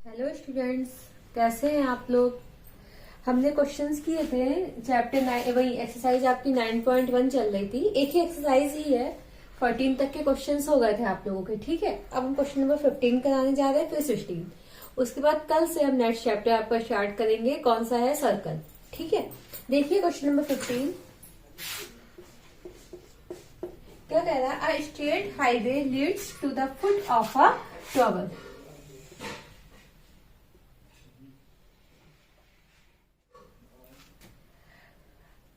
Hello students, कैसे हैं आप लोग। हमने क्वेश्चंस किए थे चैप्टर 9, वही एक्सरसाइज आपकी 9.1 चल रही थी। एक ही एक्सरसाइज ही है, 14 तक के क्वेश्चंस हो गए थे आप लोगों के। ठीक है, अब हम क्वेश्चन नंबर 15 कराने जा रहे हैं, फिर 16। उसके बाद कल से हम नेक्स्ट चैप्टर आपका स्टार्ट करेंगे, कौन सा है, सर्कल। ठीक है, देखिए क्वेश्चन नंबर 15 क्या कह रहा है। A straight highway leads to the foot of a tower.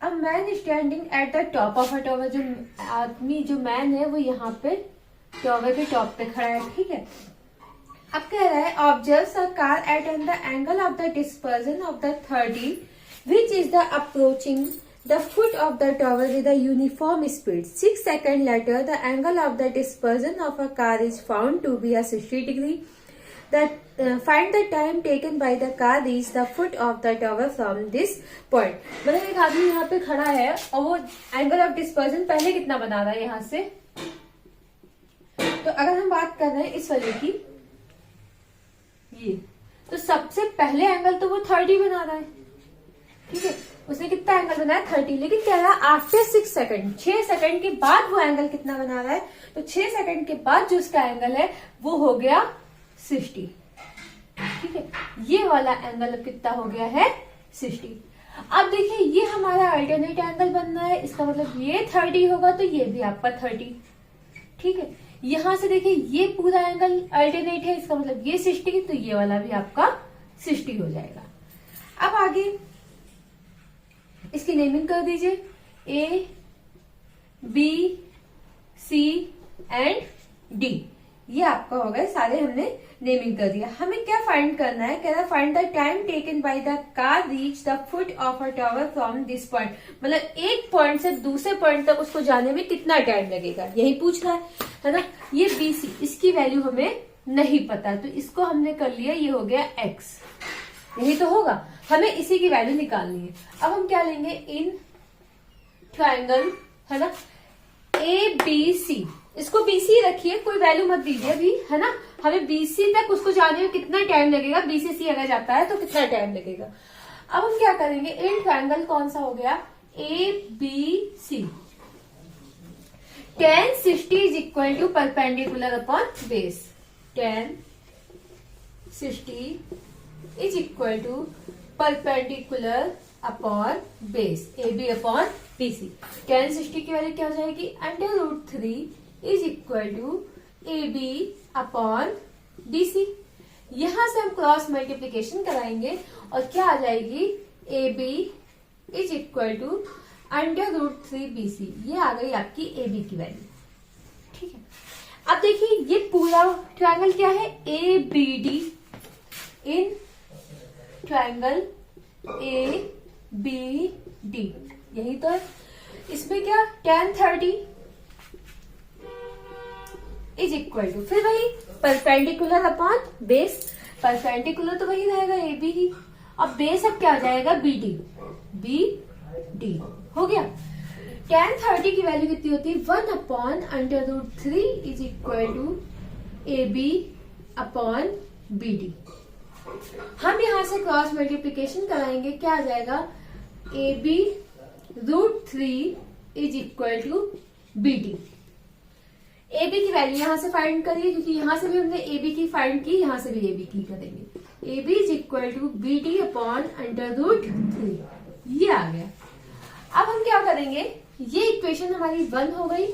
अब man standing at the top of a tower, जो आदमी जो मैन है वो यहाँ पे टॉवर के टॉप पे खड़ा है। ठीक है, अब कह रहा है observes a car at an the angle of the depression of the 30 which is the approaching the foot of the tower with a uniform speed. 6 seconds later the angle of the dispersion of a car is found to be a 60 degree. Find the time taken by the car reach the foot of the tower from this point. मतलब एक आदमी यहाँ पे खड़ा है और वो angle of dispersion पहले कितना बना रहा है यहाँ से। तो अगर हम बात कर रहे हैं इस वाले की, ये तो सबसे पहले एंगल तो वो 30 बना रहा है। ठीक है, उसने कितना एंगल बनाया, 30। लेकिन कह रहा है आफ्टर 6 सेकंड, 6 सेकंड के बाद वो एंगल कितना बना रहा है। तो 6 सेकंड के बाद जो उसका एंगल है वो हो गया 60। ठीक है, ये वाला एंगल कितना हो गया है, 60। अब देखिए ये हमारा अल्टरनेट एंगल बनना है, इसका मतलब ये 30 होगा तो ये भी आपका 30। ठीक है, यहां से देखिए ये पूरा एंगल अल्टरनेट है, इसका मतलब ये 60, तो ये वाला भी आपका 60 हो जाएगा। अब आगे इसकी नेमिंग कर दीजिए, A B C and D. ये आपका हो गया, सारे हमने नेमिंग कर दिया। हमें क्या फाइंड करना है, कह रहा find the time taken by the car reach the foot of a tower from this point. मतलब एक पॉइंट से दूसरे पॉइंट तक उसको जाने में कितना टाइम लगेगा, यही पूछ रहा है ना। ये बीसी, इसकी वैल्यू हमें नहीं पता, तो इसको हमने कर लिया, ये हो गया एक्स। यही तो होगा, हमें इसी की वैल्यू निकालनी है। अब हम क्या लेंगे, इन ट्रायंगल है ना ए बी सी, इसको बीसी रखिए, कोई वैल्यू मत दीजिए अभी, है ना। हमें बीसी तक उसको जाने में कितना टाइम लगेगा, बी से सी अगर जाता है तो कितना टाइम लगेगा। अब हम क्या करेंगे, इन ट्रायंगल कौन सा हो गया, A B C. tan 60 is equal to perpendicular upon base. tan 60 is equal to perpendicular upon base, A B upon B C. tan 60 की वैल्यू क्या हो जाएगी, √3 is equal to A B upon D C. यहां से हम cross multiplication कराएंगे और क्या आ जाएगी, A B is equal to √3 B C. ये आ गई आपकी ए बी की वैल्यू। ठीक है, अब देखिए ये पूरा ट्रायंगल क्या है, A B D. In triangle A B D, यही तो है। इसमें क्या, tan 30 इज इक्वल टू, फिर वही परपेंडिकुलर अपॉन बेस। परपेंडिकुलर तो वही रहेगा ए बी ही, अब बेस अब क्या आ जाएगा, बी डी। बी डी हो गया। tan 30 की वैल्यू कितनी होती है, 1 upon √3 is equal to A B upon B D. हम यहां से क्रॉस मल्टीप्लीकेशन कराएंगे, क्या आ जाएगा, A B √3 is equal to B D. A B की वैल्यू यहां से फाइंड करिए, क्योंकि यहां से भी हमने ए बी की फाइंड की, यहां से भी ए बी की करेंगे। A B is equal to B D upon √3, ये आ गया। अब हम क्या करेंगे, ये इक्वेशन हमारी 1 हो गई,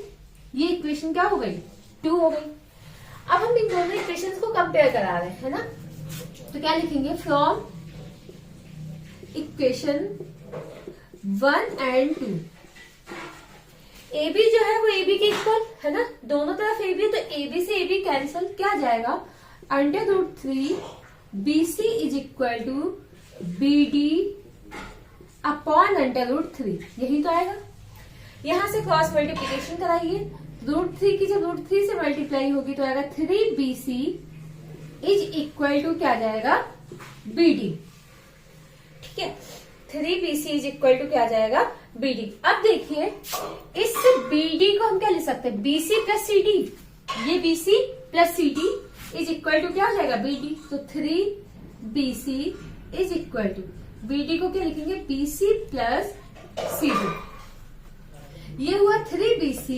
ये इक्वेशन क्या हो गई, 2 हो गई। अब हम इन दोनों इक्वेशन को कंपेयर करा रहे हैं ना, तो क्या लिखेंगे, from equation 1 and 2। A B जो है वो ए बी के इक्वल है ना, दोनों तरफ ए बी है, तो ए बी से ए बी कैंसिल, क्या आ जाएगा, √3 B C is equal to B D upon √3, यही तो आएगा। यहां से क्रॉस मल्टीप्लीकेशन कराइए, √3 की जब √3 से मल्टीप्लाई होगी तो आएगा 3 B C is equal to क्या आ जाएगा, बी डी। ठीक है, 3 B C is equal to क्या आ जाएगा, बी डी। अब देखिए इस बी डी को हम क्या लिख सकते हैं, B C plus C D. ये B C plus C D is equal to क्या हो जाएगा बी डी। तो 3BC is equal to B D को क्या लिखेंगे BC प्लस CD। ये हुआ 3BC,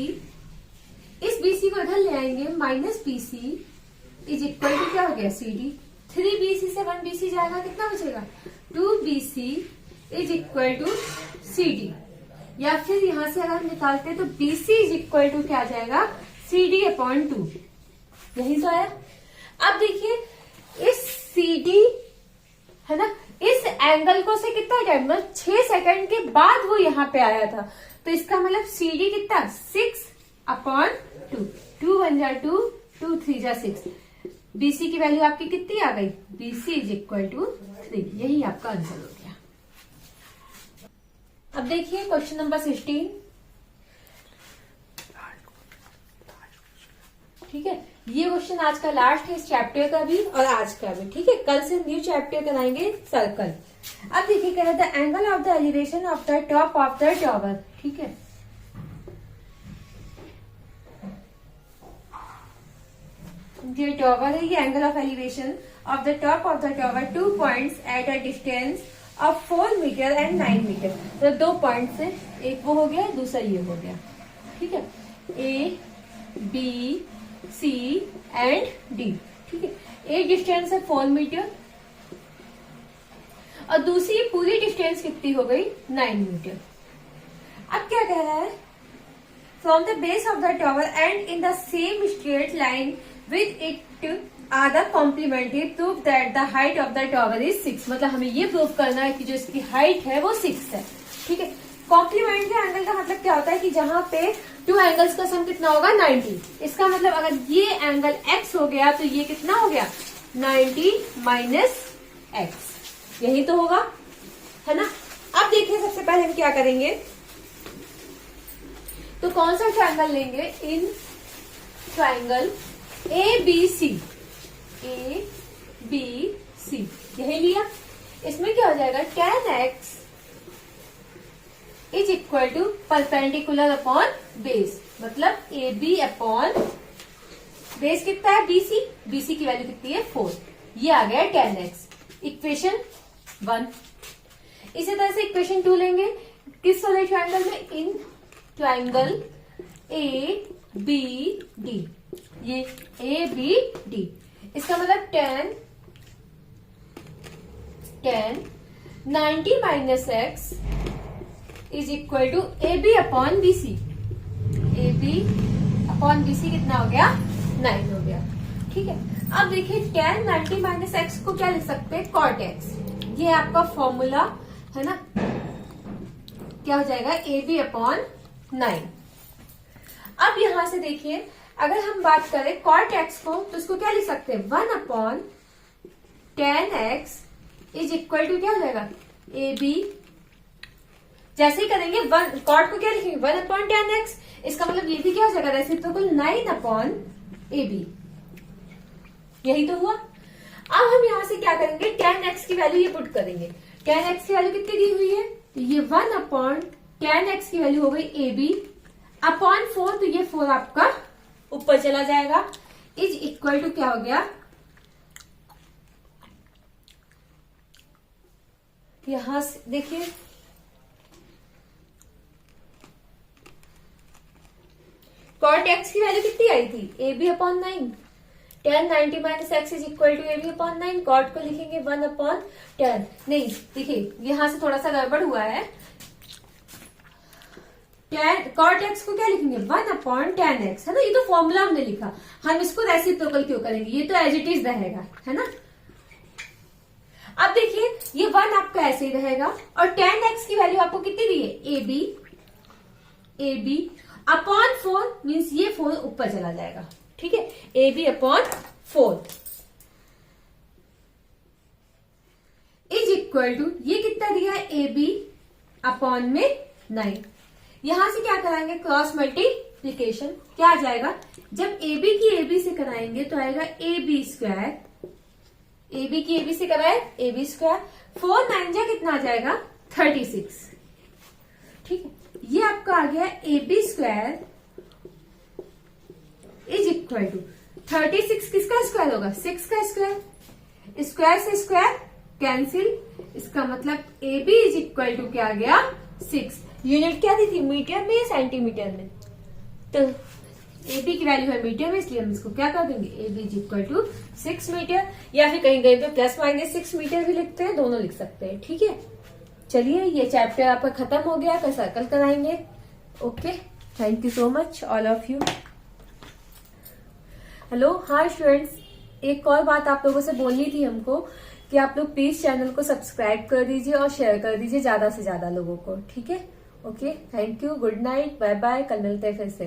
इस BC को इधर ले आएंगे minus BC is equal to क्या हो गया CD। 3BC से 1BC जाएगा, कितना बचेगा 2BC is equal to CD। या फिर यहां से अगर निकालते हैं तो BC इज इक्वल टू क्या आ जाएगा CD अपॉन 2। यही तो आया। अब देखिए इस CD है ना, इस एंगल को से कितना टाइम मतलब 6 सेकंड के बाद वो यहाँ पे आया था, तो इसका मतलब CD कितना 6 अपॉन 2। 2 1 जा 2, 2 3 जा 6। BC की वैल्यू आपकी कितनी आ गई BC इज इक्वल टू 3। यही आपका आंसर हो गया। अब देखिए क्वेश्चन नंबर 16। ठीक है, ये क्वेश्चन आज का लास्ट है इस चैप्टर का भी और आज का भी। ठीक है, कल से न्यू चैप्टर कराएंगे सर्कल। अब देखिए कह रहा था angle of the elevation of the top of the tower. ठीक है, ये टॉवर है, ये angle of elevation of the top of the tower 2 points at a distance of 4 metre and 9 metre. तो 2 पॉइंट से एक वो हो गया, दूसरा ये हो गया। ठीक है, A B C and D। ठीक है, एक डिस्टेंस है 4 मीटर और दूसरी पूरी डिस्टेंस कितनी हो गई 9 मीटर। अब क्या कह रहा है from the base of the tower and in the same straight line with it are the complementary proof that the height of the tower is 6। मतलब हमें ये प्रूफ करना है कि जो इसकी हाइट है वो 6 है। ठीक है, कॉम्प्लीमेंट्री एंगल का मतलब क्या होता है कि जहां पे 2 एंगल्स का सम कितना होगा 90। इसका मतलब अगर ये एंगल x हो गया तो ये कितना हो गया 90 माइनस x। यही तो होगा, है ना। अब देखिए सबसे पहले हम क्या करेंगे, तो कौन सा ट्रायंगल लेंगे इन ट्रायंगल ABC। ABC यही लिया। इसमें क्या हो जाएगा tan x is equal to perpendicular upon base. मतलब AB अपॉन बेस कितना है BC, BC की वैल्यू कितनी है 4। ये आ गया tan x, इक्वेशन 1। इसी तरह से इक्वेशन 2 लेंगे किस वाले ट्रायंगल में, इन ट्रायंगल ABD। ये ABD, इसका मतलब tan 90 minus x is equal to AB upon BC। AB upon BC कितना हो गया 9 हो गया। ठीक है, अब देखिए tan 90 माइनस x को क्या लिख सकते हैं cot x। ये आपका फॉर्मूला है ना, क्या हो जाएगा AB अपॉन 9। अब यहां से देखिए अगर हम बात करें cot x को तो इसको क्या लिख सकते हैं 1 upon tan x is equal to क्या हो जाएगा AB। जैसे ही करेंगे cot को क्या लिखेंगे 1 अपॉन tan x, इसका मतलब ये भी क्या हो जाएगा रेसिप्रोकल 9 अपॉन AB। यही तो हुआ। अब हम यहां से क्या करेंगे tan x की वैल्यू ये पुट करेंगे। tan x की वैल्यू कितनी दी हुई है, तो ये 1 अपॉन tan x की वैल्यू हो गई AB अपॉन 4। तो ये 4 आपका ऊपर चला जाएगा इज इक्वल टू क्या हो गया, यहां से देखिए cot x की वैल्यू कितनी आई थी AB upon 9। tan 90 minus X is equal to AB upon 9। cot को लिखेंगे 1 अपॉन tan। नहीं देखिए यहां से थोड़ा सा गड़बड़ हुआ है, cot x को क्या लिखेंगे 1 अपॉन tan x, है ना। ये तो फॉर्मूला हमने लिखा, हम इसको रेसिप्रोकल क्यों करेंगे, ये तो एज इट इज रहेगा, है ना। अब देखिए ये 1 आपका ऐसे ही रहेगा और tan x की वैल्यू आपको कितनी दी है AB अपॉन 4 मीन्स ये 4 ऊपर चला जाएगा। ठीक है, AB upon 4 is equal to ये कितना दिया है AB अपॉन में 9। यहां से क्या कराएंगे क्रॉस मल्टीप्लीकेशन, क्या आ जाएगा जब AB की AB से कराएंगे तो आएगा AB स्क्वायर। AB की AB से कराए AB स्क्वायर, 4 9 जा कितना आ जाएगा 36। ठीक है, ये आपका आ गया AB square is equal to 36 किसका स्क्वायर होगा? 6 का स्क्वायर। स्क्वायर से स्क्वायर कैंसिल, इसका मतलब A B is equal to क्या आ गया? 6। यूनिट क्या दी थी? मीटर में या सेंटीमीटर में? तो ए बी की वैल्यू है मीटर में, इसलिए हम इसको क्या कर देंगे? A B is equal to 6 metre, या फिर कहीं कहीं पे प्लस माइनस 6 मीटर भी लिखते हैं, दोनों लिख सकते हैं। ठीक है, चलिए ये चैप्टर आपका खत्म हो गया। कल सर्कल कराएंगे। Okay, thank you so much all of you. Hello, हाँ स्टूडेंट्स, एक और बात आप लोगों से बोलनी थी हमको कि आप लोग प्लीज चैनल को सब्सक्राइब कर दीजिए और शेयर कर दीजिए ज्यादा से ज्यादा लोगों को। ठीक है, okay, thank you, good night, bye bye, कल मिलते हैं फिर से।